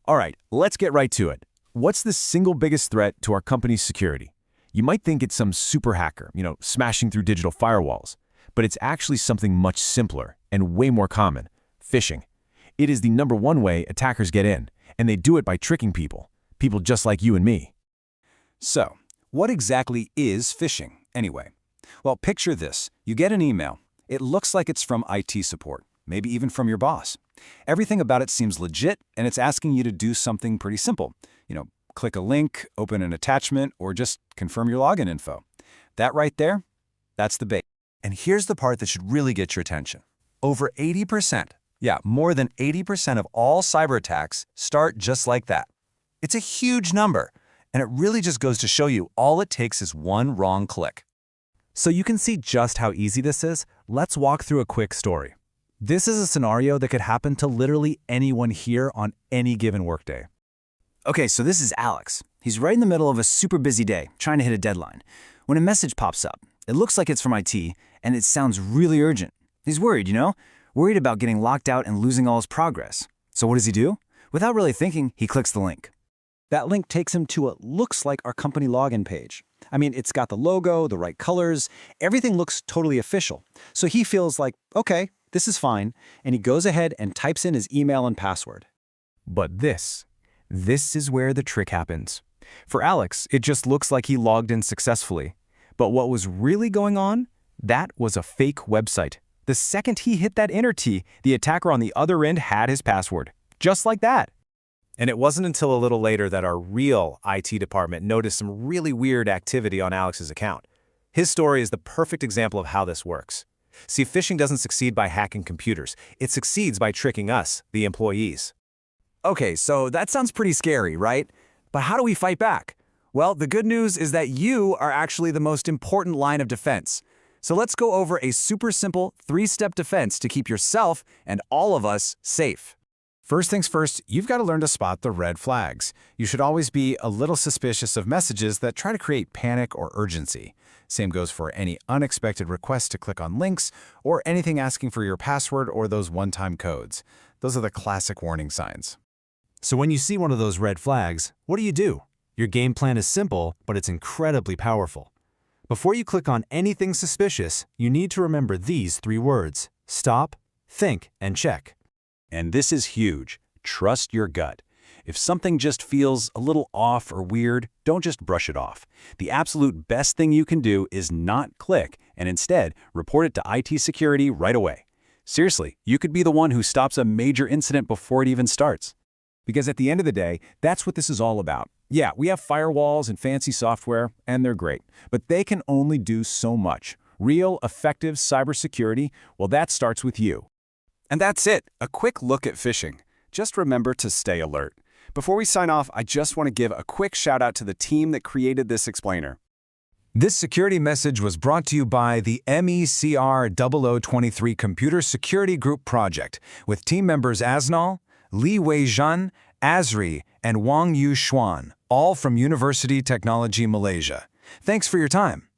All right, let's get right to it. What's the single biggest threat to our company's security? You might think it's some super hacker, smashing through digital firewalls. But it's actually something much simpler and way more common: phishing. It is the #1 way attackers get in, and they do it by tricking people just like you and me. So, what exactly is phishing, anyway? Well, picture this. You get an email. It looks like it's from IT support, maybe even from your boss. Everything about it seems legit, and it's asking you to do something pretty simple. Click a link, open an attachment, or just confirm your login info. That right there, that's the bait. And here's the part that should really get your attention. Over 80%, more than 80% of all cyber attacks start just like that. It's a huge number, and it really just goes to show you all it takes is one wrong click. So you can see just how easy this is. Let's walk through a quick story. This is a scenario that could happen to literally anyone here on any given workday. Okay, so this is Alex. He's right in the middle of a super busy day, trying to hit a deadline, when a message pops up. It looks like it's from IT, and it sounds really urgent. He's worried, worried about getting locked out and losing all his progress. So what does he do? Without really thinking, he clicks the link. That link takes him to what looks like our company login page. It's got the logo, the right colors, everything looks totally official. So he feels like, okay, this is fine, and he goes ahead and types in his email and password. But this is where the trick happens. For Alex, it just looks like he logged in successfully. But what was really going on? That was a fake website. The second he hit that enter key, the attacker on the other end had his password. Just like that. And it wasn't until a little later that our real IT department noticed some really weird activity on Alex's account. His story is the perfect example of how this works. See, phishing doesn't succeed by hacking computers. It succeeds by tricking us, the employees. Okay, so that sounds pretty scary, right? But how do we fight back? Well, the good news is that you are actually the most important line of defense. So let's go over a super simple 3-step defense to keep yourself and all of us safe. First things first, you've got to learn to spot the red flags. You should always be a little suspicious of messages that try to create panic or urgency. Same goes for any unexpected requests to click on links or anything asking for your password or those one-time codes. Those are the classic warning signs. So when you see one of those red flags, what do? Your game plan is simple, but it's incredibly powerful. Before you click on anything suspicious, you need to remember these 3 words: stop, think, and check. And this is huge. Trust your gut. If something just feels a little off or weird, don't just brush it off. The absolute best thing you can do is not click and instead report it to IT security right away. Seriously, you could be the one who stops a major incident before it even starts. Because at the end of the day, that's what this is all about. Yeah, we have firewalls and fancy software, and they're great, but they can only do so much. Real, effective cybersecurity, well, that starts with you. And that's it, a quick look at phishing. Just remember to stay alert. Before we sign off, I just want to give a quick shout out to the team that created this explainer. This security message was brought to you by the MECR 0023 Computer Security Group Project, with team members Asnal, Li Wei-Zhan, Azri, and Wang Yu Xuan, all from University Technology Malaysia. Thanks for your time.